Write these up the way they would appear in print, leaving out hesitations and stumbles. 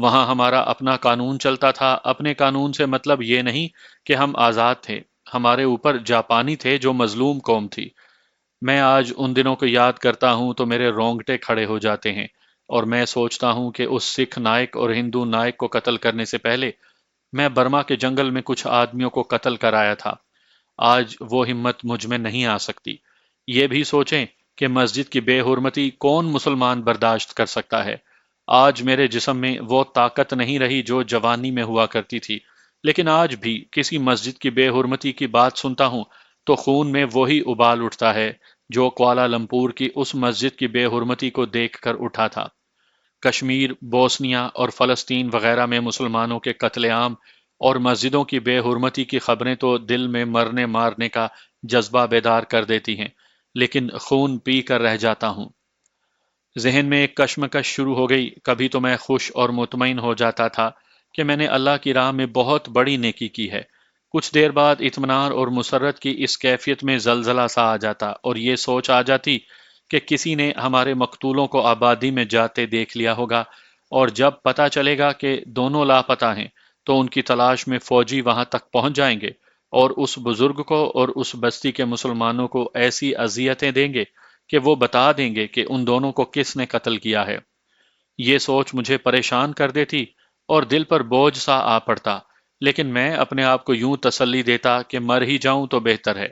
وہاں ہمارا اپنا قانون چلتا تھا۔ اپنے قانون سے مطلب یہ نہیں کہ ہم آزاد تھے، ہمارے اوپر جاپانی تھے جو مظلوم قوم تھی۔ میں آج ان دنوں کو یاد کرتا ہوں تو میرے رونگٹے کھڑے ہو جاتے ہیں، اور میں سوچتا ہوں کہ اس سکھ نائک اور ہندو نائک کو قتل کرنے سے پہلے میں برما کے جنگل میں کچھ آدمیوں کو قتل کرایا تھا۔ آج وہ ہمت مجھ میں نہیں آ سکتی۔ یہ بھی سوچیں کہ مسجد کی بے حرمتی کون مسلمان برداشت کر سکتا ہے؟ آج میرے جسم میں وہ طاقت نہیں رہی جو جوانی میں ہوا کرتی تھی، لیکن آج بھی کسی مسجد کی بے حرمتی کی بات سنتا ہوں تو خون میں وہی ابال اٹھتا ہے جو کوالالمپور کی اس مسجد کی بے حرمتی کو دیکھ کر اٹھا تھا۔ کشمیر، بوسنیا اور فلسطین وغیرہ میں مسلمانوں کے قتل عام اور مسجدوں کی بے حرمتی کی خبریں تو دل میں مرنے مارنے کا جذبہ بیدار کر دیتی ہیں، لیکن خون پی کر رہ جاتا ہوں۔ ذہن میں ایک کشمکش شروع ہو گئی۔ کبھی تو میں خوش اور مطمئن ہو جاتا تھا کہ میں نے اللہ کی راہ میں بہت بڑی نیکی کی ہے۔ کچھ دیر بعد اطمینان اور مسرت کی اس کیفیت میں زلزلہ سا آ جاتا اور یہ سوچ آ جاتی کہ کسی نے ہمارے مقتولوں کو آبادی میں جاتے دیکھ لیا ہوگا، اور جب پتہ چلے گا کہ دونوں لاپتہ ہیں تو ان کی تلاش میں فوجی وہاں تک پہنچ جائیں گے اور اس بزرگ کو اور اس بستی کے مسلمانوں کو ایسی اذیتیں دیں گے کہ وہ بتا دیں گے کہ ان دونوں کو کس نے قتل کیا ہے۔ یہ سوچ مجھے پریشان کر دیتی اور دل پر بوجھ سا آ پڑتا، لیکن میں اپنے آپ کو یوں تسلی دیتا کہ مر ہی جاؤں تو بہتر ہے۔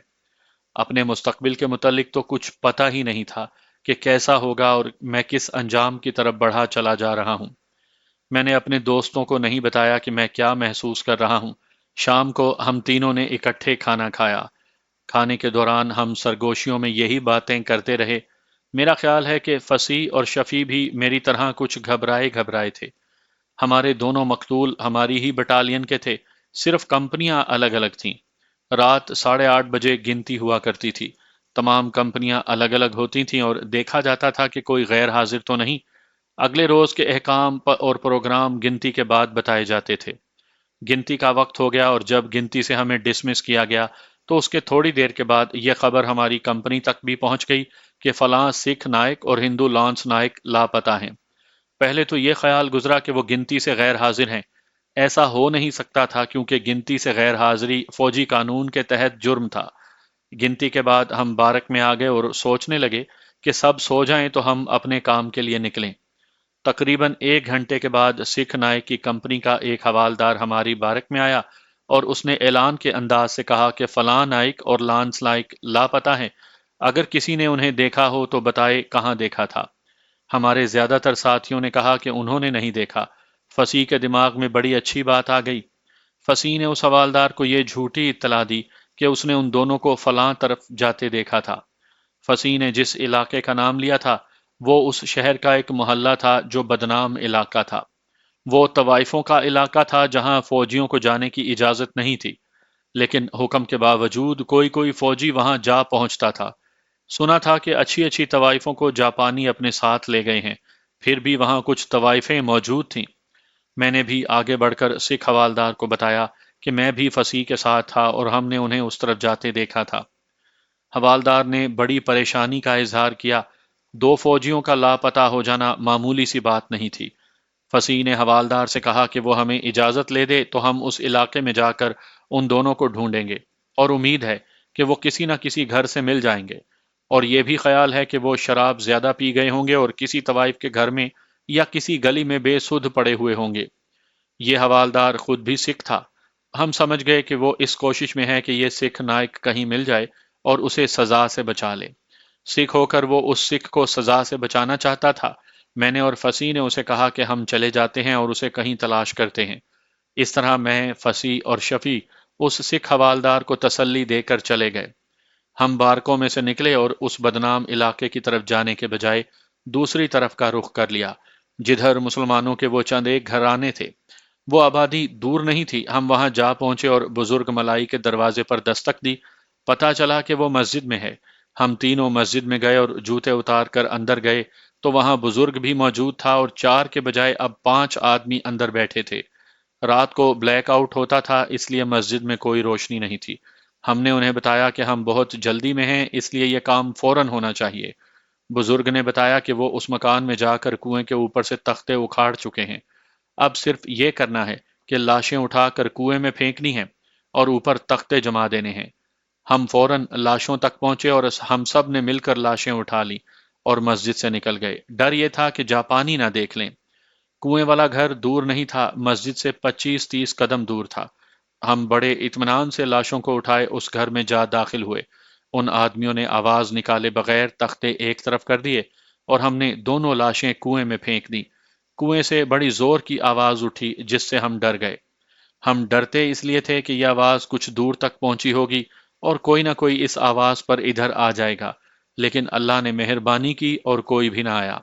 اپنے مستقبل کے متعلق تو کچھ پتہ ہی نہیں تھا کہ کیسا ہوگا اور میں کس انجام کی طرف بڑھا چلا جا رہا ہوں۔ میں نے اپنے دوستوں کو نہیں بتایا کہ میں کیا محسوس کر رہا ہوں۔ شام کو ہم تینوں نے اکٹھے کھانا کھایا۔ کھانے کے دوران ہم سرگوشیوں میں یہی باتیں کرتے رہے۔ میرا خیال ہے کہ فصیح اور شفیع بھی میری طرح کچھ گھبرائے گھبرائے تھے۔ ہمارے دونوں مقتول ہماری ہی بٹالین کے تھے، صرف کمپنیاں الگ الگ تھیں۔ رات 8:30 بجے گنتی ہوا کرتی تھی۔ تمام کمپنیاں الگ الگ ہوتی تھیں اور دیکھا جاتا تھا کہ کوئی غیر حاضر تو نہیں۔ اگلے روز کے احکام اور پروگرام گنتی کے بعد بتائے جاتے تھے۔ گنتی کا وقت ہو گیا اور جب گنتی سے ہمیں ڈسمس کیا گیا تو اس کے تھوڑی دیر کے بعد یہ خبر ہماری کمپنی تک بھی پہنچ گئی کہ فلاں سکھ نائک اور ہندو لانس نائک لاپتہ ہیں۔ پہلے تو یہ خیال گزرا کہ وہ گنتی سے غیر حاضر ہیں۔ ایسا ہو نہیں سکتا تھا کیونکہ گنتی سے غیر حاضری فوجی قانون کے تحت جرم تھا۔ گنتی کے بعد ہم بارک میں آ گئے اور سوچنے لگے کہ سب سو جائیں تو ہم اپنے کام کے لیے نکلیں۔ تقریباً 1 گھنٹے کے بعد سکھ نائک کی کمپنی کا ایک حوالدار ہماری بارک میں آیا اور اس نے اعلان کے انداز سے کہا کہ فلاں نائک اور لانس نائک لاپتہ ہیں، اگر کسی نے انہیں دیکھا ہو تو بتائے کہاں دیکھا تھا۔ ہمارے زیادہ تر ساتھیوں نے کہا کہ انہوں نے نہیں دیکھا۔ فصیح کے دماغ میں بڑی اچھی بات آ گئی۔ فصیح نے اس حوالدار کو یہ جھوٹی اطلاع دی کہ اس نے ان دونوں کو فلاں طرف جاتے دیکھا تھا۔ فصیح نے جس علاقے کا نام لیا تھا وہ اس شہر کا ایک محلہ تھا جو بدنام علاقہ تھا۔ وہ طوائفوں کا علاقہ تھا جہاں فوجیوں کو جانے کی اجازت نہیں تھی، لیکن حکم کے باوجود کوئی کوئی فوجی وہاں جا پہنچتا تھا۔ سنا تھا کہ اچھی اچھی طوائفوں کو جاپانی اپنے ساتھ لے گئے ہیں، پھر بھی وہاں کچھ طوائفیں موجود تھیں۔ میں نے بھی آگے بڑھ کر سکھ حوالدار کو بتایا کہ میں بھی فصیح کے ساتھ تھا اور ہم نے انہیں اس طرف جاتے دیکھا تھا۔ حوالدار نے بڑی پریشانی کا اظہار کیا۔ 2 فوجیوں کا لاپتہ ہو جانا معمولی سی بات نہیں تھی۔ فصیح نے حوالدار سے کہا کہ وہ ہمیں اجازت لے دے تو ہم اس علاقے میں جا کر ان دونوں کو ڈھونڈیں گے، اور امید ہے کہ وہ کسی نہ کسی گھر سے مل جائیں گے، اور یہ بھی خیال ہے کہ وہ شراب زیادہ پی گئے ہوں گے اور کسی طوائف کے گھر میں یا کسی گلی میں بے سدھ پڑے ہوئے ہوں گے۔ یہ حوالدار خود بھی سکھ تھا۔ ہم سمجھ گئے کہ وہ اس کوشش میں ہے کہ یہ سکھ نائک کہیں مل جائے اور اسے سزا سے بچا لے۔ سکھ ہو کر وہ اس سکھ کو سزا سے بچانا چاہتا تھا۔ میں نے اور فصیح نے اسے کہا کہ ہم چلے جاتے ہیں اور اسے کہیں تلاش کرتے ہیں۔ اس طرح میں، فصیح اور شفیع اس سکھ حوالدار کو تسلی دے کر چلے گئے۔ ہم بارکوں میں سے نکلے اور اس بدنام علاقے کی طرف جانے کے بجائے دوسری طرف کا رخ کر لیا، جدھر مسلمانوں کے وہ چند ایک گھرانے تھے۔ وہ آبادی دور نہیں تھی۔ ہم وہاں جا پہنچے اور بزرگ ملائی کے دروازے پر دستک دی۔ پتہ چلا کہ وہ مسجد میں ہے۔ ہم تینوں مسجد میں گئے اور جوتے اتار کر اندر گئے تو وہاں بزرگ بھی موجود تھا اور 4 کے بجائے اب 5 آدمی اندر بیٹھے تھے۔ رات کو بلیک آؤٹ ہوتا تھا، اس لیے مسجد میں کوئی روشنی نہیں تھی۔ ہم نے انہیں بتایا کہ ہم بہت جلدی میں ہیں، اس لیے یہ کام فوراً ہونا چاہیے۔ بزرگ نے بتایا کہ وہ اس مکان میں جا کر کنویں کے اوپر سے تختے اکھاڑ چکے ہیں۔ اب صرف یہ کرنا ہے کہ لاشیں اٹھا کر کنویں میں پھینکنی ہیں اور اوپر تختے جما دینے ہیں۔ ہم فوراً لاشوں تک پہنچے اور ہم سب نے مل کر لاشیں اٹھا لی اور مسجد سے نکل گئے۔ ڈر یہ تھا کہ جاپانی نہ دیکھ لیں۔ کنویں والا گھر دور نہیں تھا، مسجد سے 25-30 قدم دور تھا۔ ہم بڑے اطمینان سے لاشوں کو اٹھائے اس گھر میں جا داخل ہوئے۔ ان آدمیوں نے آواز نکالے بغیر تختے ایک طرف کر دیے اور ہم نے دونوں لاشیں کنویں میں پھینک دی۔ کنویں سے بڑی زور کی آواز اٹھی جس سے ہم ڈر گئے۔ ہم ڈرتے اس لیے تھے کہ یہ آواز کچھ دور تک پہنچی ہوگی اور کوئی نہ کوئی اس آواز پر ادھر آ جائے گا، لیکن اللہ نے مہربانی کی اور کوئی بھی نہ آیا۔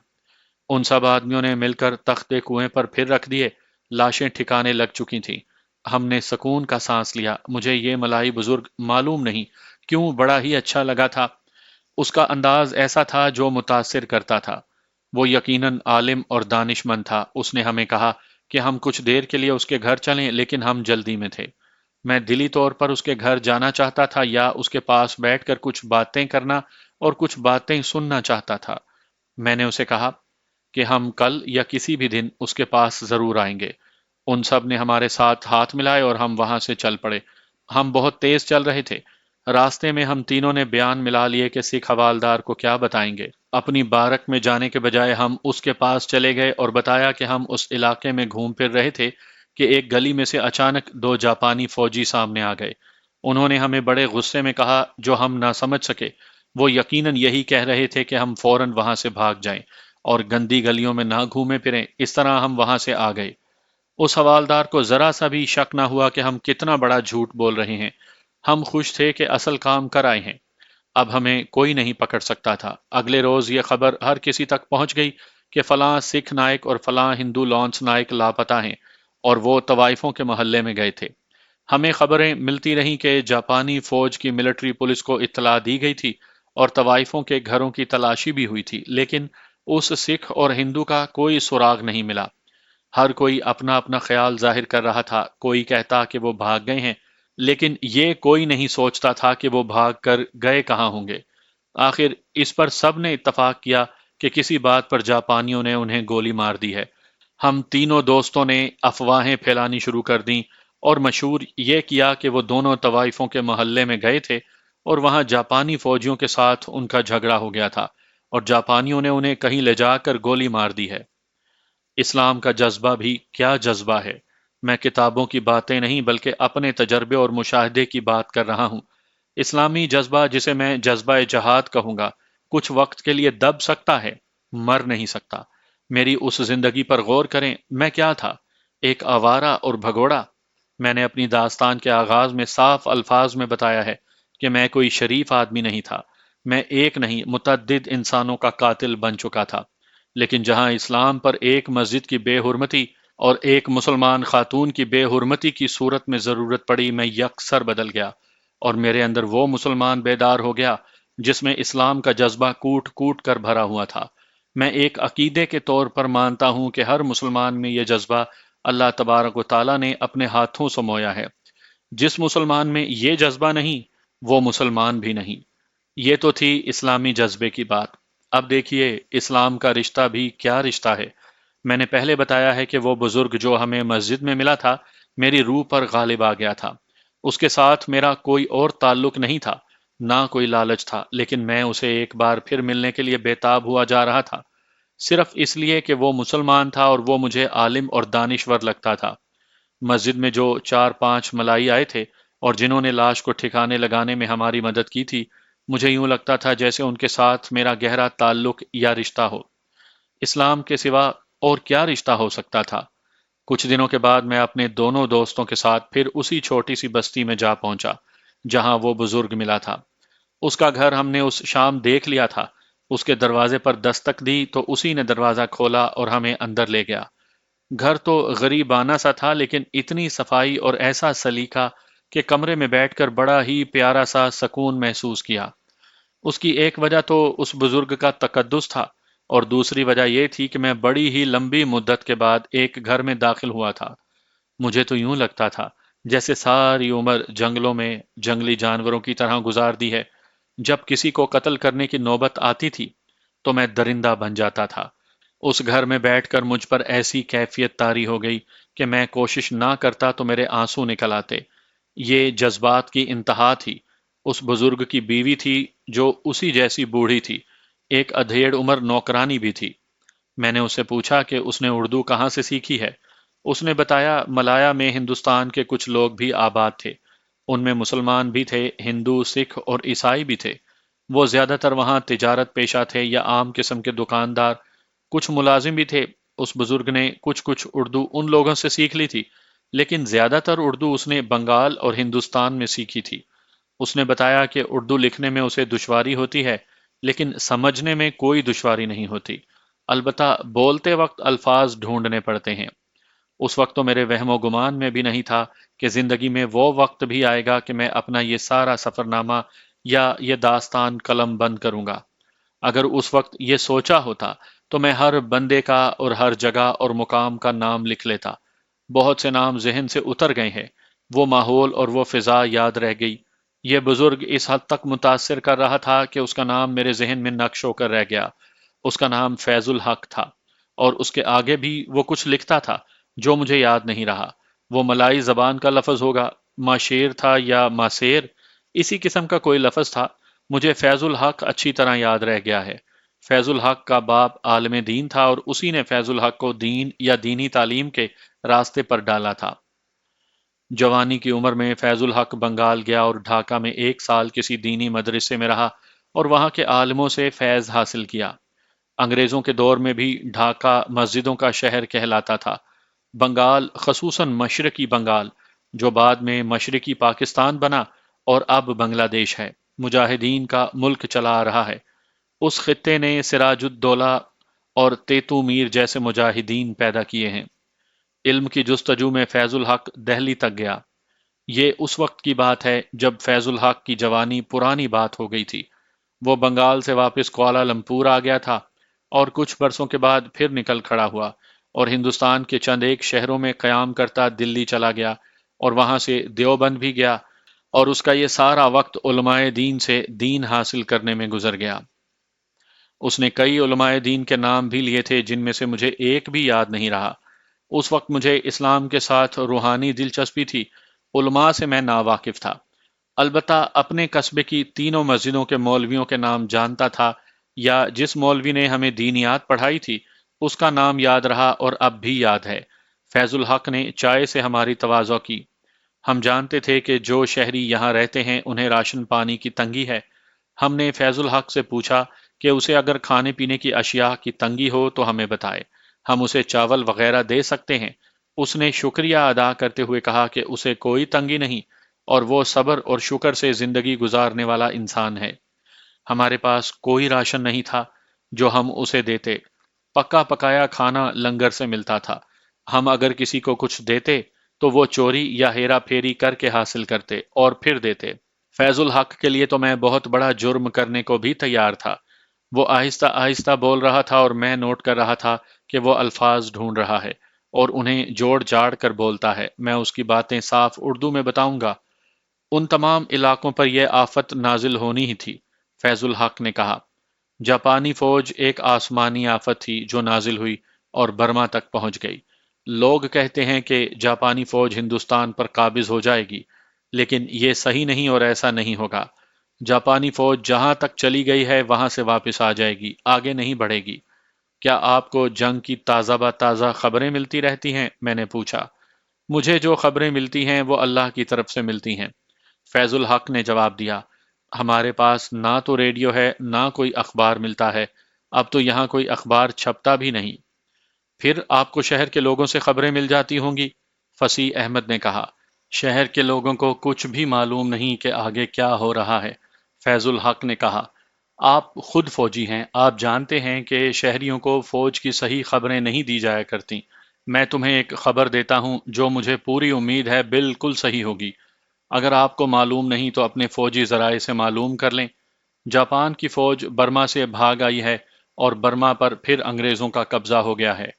ان سب آدمیوں نے مل کر تختے کنویں پر پھر رکھ دیے۔ لاشیں ٹھکانے لگ چکی تھیں۔ ہم نے سکون کا سانس لیا۔ مجھے یہ ملائی بزرگ معلوم نہیں کیوں بڑا ہی اچھا لگا تھا۔ اس کا انداز ایسا تھا جو متاثر کرتا تھا۔ وہ یقیناً عالم اور دانش مند تھا۔ اس نے ہمیں کہا کہ ہم کچھ دیر کے لیے اس کے گھر چلیں، لیکن ہم جلدی میں تھے۔ میں دلی طور پر اس کے گھر جانا چاہتا تھا یا اس کے پاس بیٹھ کر کچھ باتیں کرنا اور کچھ باتیں سننا چاہتا تھا۔ میں نے اسے کہا کہ ہم کل یا کسی بھی دن اس کے پاس ضرور آئیں گے۔ ان سب نے ہمارے ساتھ ہاتھ ملائے اور ہم وہاں سے چل پڑے۔ ہم بہت تیز چل رہے تھے۔ راستے میں ہم تینوں نے بیان ملا لیے کہ سکھ حوالدار کو کیا بتائیں گے۔ اپنی بارک میں جانے کے بجائے ہم اس کے پاس چلے گئے اور بتایا کہ ہم اس علاقے میں گھوم پھر رہے تھے کہ ایک گلی میں سے اچانک 2 جاپانی فوجی سامنے آ گئے۔ انہوں نے ہمیں بڑے غصے میں کہا جو ہم نہ سمجھ سکے۔ وہ یقیناً یہی کہہ رہے تھے کہ ہم فوراً وہاں سے بھاگ جائیں اور گندی گلیوں میں نہ گھومے پھریں۔ اس طرح ہم وہاں سے آ گئے۔ اس حوالدار کو ذرا سا بھی شک نہ ہوا کہ ہم کتنا بڑا جھوٹ بول رہے ہیں۔ ہم خوش تھے کہ اصل کام کر آئے ہیں۔ اب ہمیں کوئی نہیں پکڑ سکتا تھا۔ اگلے روز یہ خبر ہر کسی تک پہنچ گئی کہ فلاں سکھ نائک اور فلاں ہندو لانس نائک لاپتہ ہیں اور وہ طوائفوں کے محلے میں گئے تھے۔ ہمیں خبریں ملتی رہیں کہ جاپانی فوج کی ملٹری پولیس کو اطلاع دی گئی تھی اور طوائفوں کے گھروں کی تلاشی بھی ہوئی تھی، لیکن اس سکھ اور ہندو کا کوئی سراغ نہیں ملا۔ ہر کوئی اپنا اپنا خیال ظاہر کر رہا تھا۔ کوئی کہتا کہ وہ بھاگ گئے ہیں، لیکن یہ کوئی نہیں سوچتا تھا کہ وہ بھاگ کر گئے کہاں ہوں گے۔ آخر اس پر سب نے اتفاق کیا کہ کسی بات پر جاپانیوں نے انہیں گولی مار دی ہے۔ ہم تینوں دوستوں نے افواہیں پھیلانی شروع کر دیں اور مشہور یہ کیا کہ وہ دونوں طوائفوں کے محلے میں گئے تھے اور وہاں جاپانی فوجیوں کے ساتھ ان کا جھگڑا ہو گیا تھا اور جاپانیوں نے انہیں کہیں لے جا کر گولی مار دی ہے۔ اسلام کا جذبہ بھی کیا جذبہ ہے! میں کتابوں کی باتیں نہیں بلکہ اپنے تجربے اور مشاہدے کی بات کر رہا ہوں۔ اسلامی جذبہ، جسے میں جذبہ جہاد کہوں گا، کچھ وقت کے لیے دب سکتا ہے، مر نہیں سکتا۔ میری اس زندگی پر غور کریں۔ میں کیا تھا؟ ایک آوارہ اور بھگوڑا۔ میں نے اپنی داستان کے آغاز میں صاف الفاظ میں بتایا ہے کہ میں کوئی شریف آدمی نہیں تھا۔ میں ایک نہیں متعدد انسانوں کا قاتل بن چکا تھا۔ لیکن جہاں اسلام پر ایک مسجد کی بے حرمتی اور ایک مسلمان خاتون کی بے حرمتی کی صورت میں ضرورت پڑی، میں یکسر بدل گیا اور میرے اندر وہ مسلمان بیدار ہو گیا جس میں اسلام کا جذبہ کوٹ کوٹ کر بھرا ہوا تھا۔ میں ایک عقیدے کے طور پر مانتا ہوں کہ ہر مسلمان میں یہ جذبہ اللہ تبارک و تعالیٰ نے اپنے ہاتھوں سمویا ہے۔ جس مسلمان میں یہ جذبہ نہیں، وہ مسلمان بھی نہیں۔ یہ تو تھی اسلامی جذبے کی بات۔ اب دیکھیے اسلام کا رشتہ بھی کیا رشتہ ہے۔ میں نے پہلے بتایا ہے کہ وہ بزرگ جو ہمیں مسجد میں ملا تھا میری روح پر غالب آ گیا تھا۔ اس کے ساتھ میرا کوئی اور تعلق نہیں تھا، نہ کوئی لالچ تھا، لیکن میں اسے ایک بار پھر ملنے کے لیے بےتاب ہوا جا رہا تھا، صرف اس لیے کہ وہ مسلمان تھا اور وہ مجھے عالم اور دانشور لگتا تھا۔ مسجد میں جو 4-5 ملائی آئے تھے اور جنہوں نے لاش کو ٹھکانے لگانے میں ہماری مدد کی تھی، مجھے یوں لگتا تھا جیسے ان کے ساتھ میرا گہرا تعلق یا رشتہ ہو۔ اسلام کے سوا اور کیا رشتہ ہو سکتا تھا؟ کچھ دنوں کے بعد میں اپنے دونوں دوستوں کے ساتھ پھر اسی چھوٹی سی بستی میں جا پہنچا جہاں وہ بزرگ ملا تھا۔ اس کا گھر ہم نے اس شام دیکھ لیا تھا۔ اس کے دروازے پر دستک دی تو اسی نے دروازہ کھولا اور ہمیں اندر لے گیا۔ گھر تو غریبانہ سا تھا، لیکن اتنی صفائی اور ایسا سلیقہ کہ کمرے میں بیٹھ کر بڑا ہی پیارا سا سکون محسوس کیا۔ اس کی ایک وجہ تو اس بزرگ کا تقدس تھا اور دوسری وجہ یہ تھی کہ میں بڑی ہی لمبی مدت کے بعد ایک گھر میں داخل ہوا تھا۔ مجھے تو یوں لگتا تھا جیسے ساری عمر جنگلوں میں جنگلی جانوروں کی طرح گزار دی ہے۔ جب کسی کو قتل کرنے کی نوبت آتی تھی تو میں درندہ بن جاتا تھا۔ اس گھر میں بیٹھ کر مجھ پر ایسی کیفیت طاری ہو گئی کہ میں کوشش نہ کرتا تو میرے آنسو نکل آتے۔ یہ جذبات کی انتہا تھی۔ اس بزرگ کی بیوی تھی جو اسی جیسی بوڑھی تھی، ایک ادھیڑ عمر نوکرانی بھی تھی۔ میں نے اس سے پوچھا کہ اس نے اردو کہاں سے سیکھی ہے۔ اس نے بتایا ملایا میں ہندوستان کے کچھ لوگ بھی آباد تھے، ان میں مسلمان بھی تھے، ہندو، سکھ اور عیسائی بھی تھے۔ وہ زیادہ تر وہاں تجارت پیشہ تھے یا عام قسم کے دکاندار، کچھ ملازم بھی تھے۔ اس بزرگ نے کچھ کچھ اردو ان لوگوں سے سیکھ لی تھی، لیکن زیادہ تر اردو اس نے بنگال اور ہندوستان میں سیکھی تھی۔ اس نے بتایا کہ اردو لکھنے میں اسے دشواری ہوتی ہے، لیکن سمجھنے میں کوئی دشواری نہیں ہوتی، البتہ بولتے وقت الفاظ ڈھونڈنے پڑتے ہیں۔ اس وقت تو میرے وہم و گمان میں بھی نہیں تھا کہ زندگی میں وہ وقت بھی آئے گا کہ میں اپنا یہ سارا سفر نامہ یا یہ داستان قلم بند کروں گا۔ اگر اس وقت یہ سوچا ہوتا تو میں ہر بندے کا اور ہر جگہ اور مقام کا نام لکھ لیتا۔ بہت سے نام ذہن سے اتر گئے ہیں، وہ ماحول اور وہ فضا یاد رہ گئی۔ یہ بزرگ اس حد تک متاثر کر رہا تھا کہ اس کا نام میرے ذہن میں نقش ہو کر رہ گیا۔ اس کا نام فیض الحق تھا، اور اس کے آگے بھی وہ کچھ لکھتا تھا جو مجھے یاد نہیں رہا۔ وہ ملائی زبان کا لفظ ہوگا، ماشیر تھا یا ماسیر، اسی قسم کا کوئی لفظ تھا۔ مجھے فیض الحق اچھی طرح یاد رہ گیا ہے۔ فیض الحق کا باپ عالم دین تھا، اور اسی نے فیض الحق کو دین یا دینی تعلیم کے راستے پر ڈالا تھا۔ جوانی کی عمر میں فیض الحق بنگال گیا اور ڈھاکہ میں 1 سال کسی دینی مدرسے میں رہا اور وہاں کے عالموں سے فیض حاصل کیا۔ انگریزوں کے دور میں بھی ڈھاکہ مسجدوں کا شہر کہلاتا تھا۔ بنگال، خصوصاً مشرقی بنگال، جو بعد میں مشرقی پاکستان بنا اور اب بنگلہ دیش ہے، مجاہدین کا ملک چلا آ رہا ہے۔ اس خطے نے سراج الدولہ اور تیتو میر جیسے مجاہدین پیدا کیے ہیں۔ علم کی جستجو میں فیض الحق دہلی تک گیا۔ یہ اس وقت کی بات ہے جب فیض الحق کی جوانی پرانی بات ہو گئی تھی۔ وہ بنگال سے واپس کوالالمپور آ گیا تھا اور کچھ برسوں کے بعد پھر نکل کھڑا ہوا اور ہندوستان کے چند ایک شہروں میں قیام کرتا دلی چلا گیا اور وہاں سے دیوبند بھی گیا، اور اس کا یہ سارا وقت علماء دین سے دین حاصل کرنے میں گزر گیا۔ اس نے کئی علماء دین کے نام بھی لیے تھے جن میں سے مجھے ایک بھی یاد نہیں رہا۔ اس وقت مجھے اسلام کے ساتھ روحانی دلچسپی تھی، علماء سے میں ناواقف تھا۔ البتہ اپنے قصبے کی تینوں مسجدوں کے مولویوں کے نام جانتا تھا، یا جس مولوی نے ہمیں دینیات پڑھائی تھی اس کا نام یاد رہا اور اب بھی یاد ہے۔ فیض الحق نے چائے سے ہماری تواضع کی۔ ہم جانتے تھے کہ جو شہری یہاں رہتے ہیں انہیں راشن پانی کی تنگی ہے۔ ہم نے فیض الحق سے پوچھا کہ اسے اگر کھانے پینے کی اشیاء کی تنگی ہو تو ہمیں بتائے، ہم اسے چاول وغیرہ دے سکتے ہیں۔ اس نے شکریہ ادا کرتے ہوئے کہا کہ اسے کوئی تنگی نہیں، اور وہ صبر اور شکر سے زندگی گزارنے والا انسان ہے۔ ہمارے پاس کوئی راشن نہیں تھا جو ہم اسے دیتے، پکا پکایا کھانا لنگر سے ملتا تھا۔ ہم اگر کسی کو کچھ دیتے تو وہ چوری یا ہیرا پھیری کر کے حاصل کرتے اور پھر دیتے۔ فیض الحق کے لیے تو میں بہت بڑا جرم کرنے کو بھی تیار تھا۔ وہ آہستہ آہستہ بول رہا تھا اور میں نوٹ کر رہا تھا کہ وہ الفاظ ڈھونڈ رہا ہے اور انہیں جوڑ جاڑ کر بولتا ہے۔ میں اس کی باتیں صاف اردو میں بتاؤں گا۔ ان تمام علاقوں پر یہ آفت نازل ہونی ہی تھی، فیض الحق نے کہا۔ جاپانی فوج ایک آسمانی آفت تھی جو نازل ہوئی اور برما تک پہنچ گئی۔ لوگ کہتے ہیں کہ جاپانی فوج ہندوستان پر قابض ہو جائے گی، لیکن یہ صحیح نہیں اور ایسا نہیں ہوگا۔ جاپانی فوج جہاں تک چلی گئی ہے وہاں سے واپس آ جائے گی، آگے نہیں بڑھے گی۔ کیا آپ کو جنگ کی تازہ بتازہ خبریں ملتی رہتی ہیں؟ میں نے پوچھا۔ مجھے جو خبریں ملتی ہیں وہ اللہ کی طرف سے ملتی ہیں، فیض الحق نے جواب دیا۔ ہمارے پاس نہ تو ریڈیو ہے نہ کوئی اخبار ملتا ہے، اب تو یہاں کوئی اخبار چھپتا بھی نہیں۔ پھر آپ کو شہر کے لوگوں سے خبریں مل جاتی ہوں گی، فصیح احمد نے کہا۔ شہر کے لوگوں کو کچھ بھی معلوم نہیں کہ آگے کیا ہو رہا ہے، فیض الحق نے کہا۔ آپ خود فوجی ہیں، آپ جانتے ہیں کہ شہریوں کو فوج کی صحیح خبریں نہیں دی جایا کرتی۔ میں تمہیں ایک خبر دیتا ہوں جو مجھے پوری امید ہے بالکل صحیح ہوگی۔ اگر آپ کو معلوم نہیں تو اپنے فوجی ذرائع سے معلوم کر لیں۔ جاپان کی فوج برما سے بھاگ آئی ہے اور برما پر پھر انگریزوں کا قبضہ ہو گیا ہے۔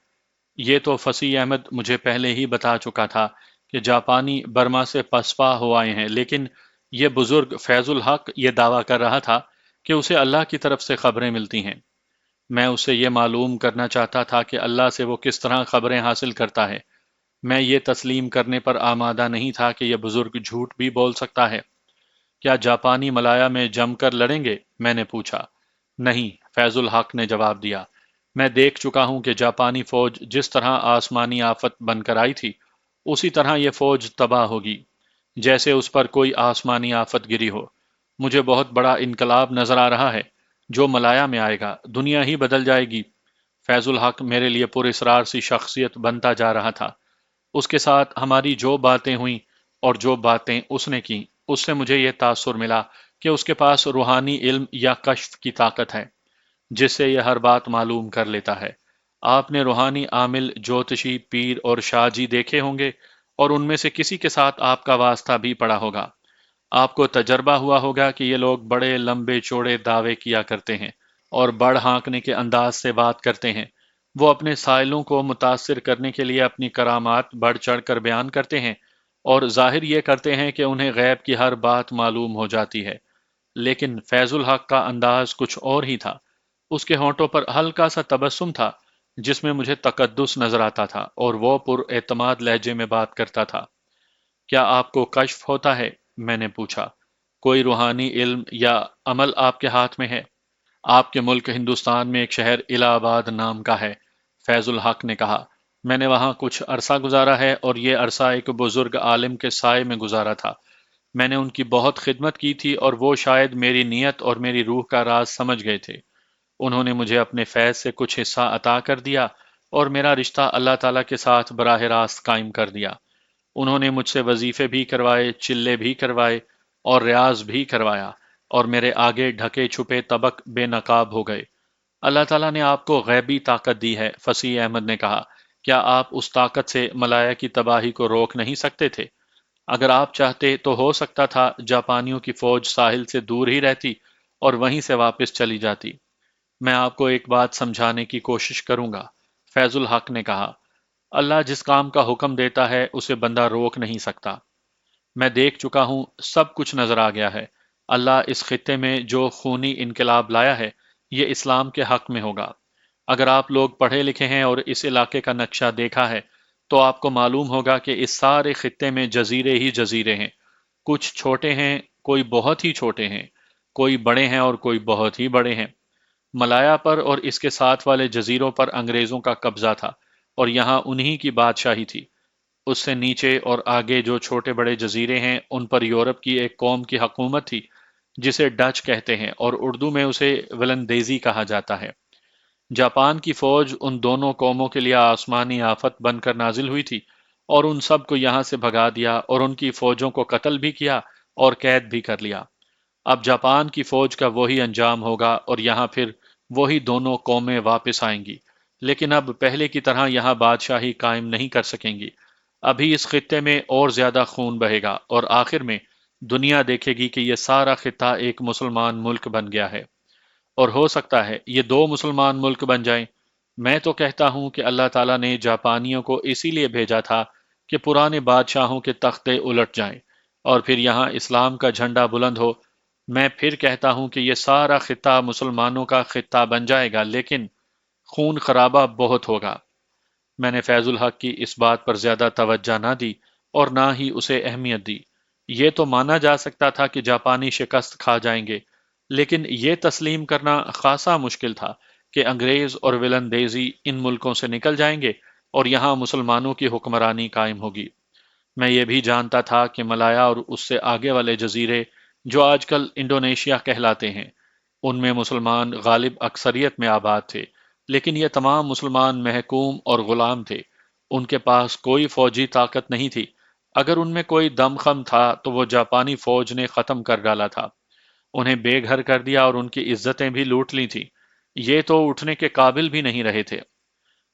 یہ تو فصیح احمد مجھے پہلے ہی بتا چکا تھا کہ جاپانی برما سے پسپا ہو آئے ہیں، لیکن یہ بزرگ فیض الحق یہ دعویٰ کر رہا تھا کہ اسے اللہ کی طرف سے خبریں ملتی ہیں۔ میں اسے یہ معلوم کرنا چاہتا تھا کہ اللہ سے وہ کس طرح خبریں حاصل کرتا ہے۔ میں یہ تسلیم کرنے پر آمادہ نہیں تھا کہ یہ بزرگ جھوٹ بھی بول سکتا ہے۔ کیا جاپانی ملایا میں جم کر لڑیں گے؟ میں نے پوچھا۔ نہیں، فیض الحق نے جواب دیا۔ میں دیکھ چکا ہوں کہ جاپانی فوج جس طرح آسمانی آفت بن کر آئی تھی، اسی طرح یہ فوج تباہ ہوگی، جیسے اس پر کوئی آسمانی آفت گری ہو۔ مجھے بہت بڑا انقلاب نظر آ رہا ہے جو ملایا میں آئے گا، دنیا ہی بدل جائے گی۔ فیض الحق میرے لیے پر اسرار سی شخصیت بنتا جا رہا تھا۔ اس کے ساتھ ہماری جو باتیں ہوئیں اور جو باتیں اس نے کی، اس سے مجھے یہ تاثر ملا کہ اس کے پاس روحانی علم یا کشف کی طاقت ہے، جس سے یہ ہر بات معلوم کر لیتا ہے۔ آپ نے روحانی عامل جوتشی، پیر اور شاہ جی دیکھے ہوں گے، اور ان میں سے کسی کے ساتھ آپ کا واسطہ بھی پڑا ہوگا۔ آپ کو تجربہ ہوا ہوگا کہ یہ لوگ بڑے لمبے چوڑے دعوے کیا کرتے ہیں اور بڑ ہانکنے کے انداز سے بات کرتے ہیں۔ وہ اپنے سائلوں کو متاثر کرنے کے لیے اپنی کرامات بڑھ چڑھ کر بیان کرتے ہیں اور ظاہر یہ کرتے ہیں کہ انہیں غیب کی ہر بات معلوم ہو جاتی ہے۔ لیکن فیض الحق کا انداز کچھ اور ہی تھا۔ اس کے ہونٹوں پر ہلکا سا تبسم تھا جس میں مجھے تقدس نظر آتا تھا، اور وہ پر اعتماد لہجے میں بات کرتا تھا۔ کیا آپ کو کشف ہوتا ہے؟ میں نے پوچھا۔ کوئی روحانی علم یا عمل آپ کے ہاتھ میں ہے؟ آپ کے ملک ہندوستان میں ایک شہر الہ آباد نام کا ہے، فیض الحق نے کہا۔ میں نے وہاں کچھ عرصہ گزارا ہے، اور یہ عرصہ ایک بزرگ عالم کے سائے میں گزارا تھا۔ میں نے ان کی بہت خدمت کی تھی، اور وہ شاید میری نیت اور میری روح کا راز سمجھ گئے تھے۔ انہوں نے مجھے اپنے فیض سے کچھ حصہ عطا کر دیا، اور میرا رشتہ اللہ تعالیٰ کے ساتھ براہ راست قائم کر دیا۔ انہوں نے مجھ سے وظیفے بھی کروائے، چلے بھی کروائے، اور ریاض بھی کروایا، اور میرے آگے ڈھکے چھپے طبق بے نقاب ہو گئے۔ اللہ تعالیٰ نے آپ کو غیبی طاقت دی ہے، فصیح احمد نے کہا۔ کیا آپ اس طاقت سے ملایا کی تباہی کو روک نہیں سکتے تھے؟ اگر آپ چاہتے تو ہو سکتا تھا جاپانیوں کی فوج ساحل سے دور ہی رہتی اور وہیں سے واپس چلی جاتی۔ میں آپ کو ایک بات سمجھانے کی کوشش کروں گا، فیض الحق نے کہا۔ اللہ جس کام کا حکم دیتا ہے اسے بندہ روک نہیں سکتا۔ میں دیکھ چکا ہوں، سب کچھ نظر آ گیا ہے۔ اللہ اس خطے میں جو خونی انقلاب لایا ہے، یہ اسلام کے حق میں ہوگا۔ اگر آپ لوگ پڑھے لکھے ہیں اور اس علاقے کا نقشہ دیکھا ہے، تو آپ کو معلوم ہوگا کہ اس سارے خطے میں جزیرے ہی جزیرے ہیں۔ کچھ چھوٹے ہیں، کوئی بہت ہی چھوٹے ہیں، کوئی بڑے ہیں اور کوئی بہت ہی بڑے ہیں۔ ملایا پر اور اس کے ساتھ والے جزیروں پر انگریزوں کا قبضہ تھا، اور یہاں انہی کی بادشاہی تھی۔ اس سے نیچے اور آگے جو چھوٹے بڑے جزیرے ہیں، ان پر یورپ کی ایک قوم کی حکومت تھی جسے ڈچ کہتے ہیں، اور اردو میں اسے ولندیزی کہا جاتا ہے۔ جاپان کی فوج ان دونوں قوموں کے لیے آسمانی آفت بن کر نازل ہوئی تھی، اور ان سب کو یہاں سے بھگا دیا، اور ان کی فوجوں کو قتل بھی کیا اور قید بھی کر لیا۔ اب جاپان کی فوج کا وہی انجام ہوگا، اور یہاں پھر وہی دونوں قومیں واپس آئیں گی، لیکن اب پہلے کی طرح یہاں بادشاہی قائم نہیں کر سکیں گی۔ ابھی اس خطے میں اور زیادہ خون بہے گا، اور آخر میں دنیا دیکھے گی کہ یہ سارا خطہ ایک مسلمان ملک بن گیا ہے، اور ہو سکتا ہے یہ دو مسلمان ملک بن جائیں۔ میں تو کہتا ہوں کہ اللہ تعالیٰ نے جاپانیوں کو اسی لیے بھیجا تھا کہ پرانے بادشاہوں کے تختے الٹ جائیں، اور پھر یہاں اسلام کا جھنڈا بلند ہو۔ میں پھر کہتا ہوں کہ یہ سارا خطہ مسلمانوں کا خطہ بن جائے گا، لیکن خون خرابہ بہت ہوگا۔ میں نے فیض الحق کی اس بات پر زیادہ توجہ نہ دی اور نہ ہی اسے اہمیت دی۔ یہ تو مانا جا سکتا تھا کہ جاپانی شکست کھا جائیں گے، لیکن یہ تسلیم کرنا خاصا مشکل تھا کہ انگریز اور ولندیزی ان ملکوں سے نکل جائیں گے اور یہاں مسلمانوں کی حکمرانی قائم ہوگی۔ میں یہ بھی جانتا تھا کہ ملایا اور اس سے آگے والے جزیرے جو آج کل انڈونیشیا کہلاتے ہیں، ان میں مسلمان غالب اکثریت میں آباد تھے، لیکن یہ تمام مسلمان محکوم اور غلام تھے۔ ان کے پاس کوئی فوجی طاقت نہیں تھی۔ اگر ان میں کوئی دم خم تھا تو وہ جاپانی فوج نے ختم کر ڈالا تھا، انہیں بے گھر کر دیا اور ان کی عزتیں بھی لوٹ لی تھی۔ یہ تو اٹھنے کے قابل بھی نہیں رہے تھے۔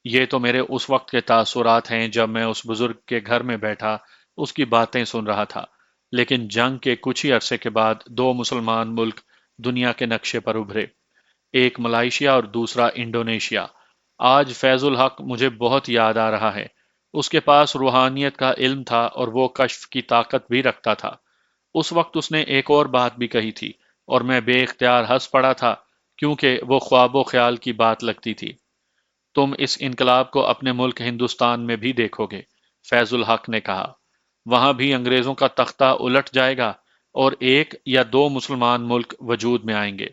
یہ تو میرے اس وقت کے تاثرات ہیں جب میں اس بزرگ کے گھر میں بیٹھا اس کی باتیں سن رہا تھا۔ لیکن جنگ کے کچھ ہی عرصے کے بعد دو مسلمان ملک دنیا کے نقشے پر ابھرے، ایک ملائیشیا اور دوسرا انڈونیشیا۔ آج فیض الحق مجھے بہت یاد آ رہا ہے۔ اس کے پاس روحانیت کا علم تھا اور وہ کشف کی طاقت بھی رکھتا تھا۔ اس وقت اس نے ایک اور بات بھی کہی تھی، اور میں بے اختیار ہنس پڑا تھا کیونکہ وہ خواب و خیال کی بات لگتی تھی۔ تم اس انقلاب کو اپنے ملک ہندوستان میں بھی دیکھو گے، فیض الحق نے کہا۔ وہاں بھی انگریزوں کا تختہ الٹ جائے گا اور ایک یا دو مسلمان ملک وجود میں آئیں گے۔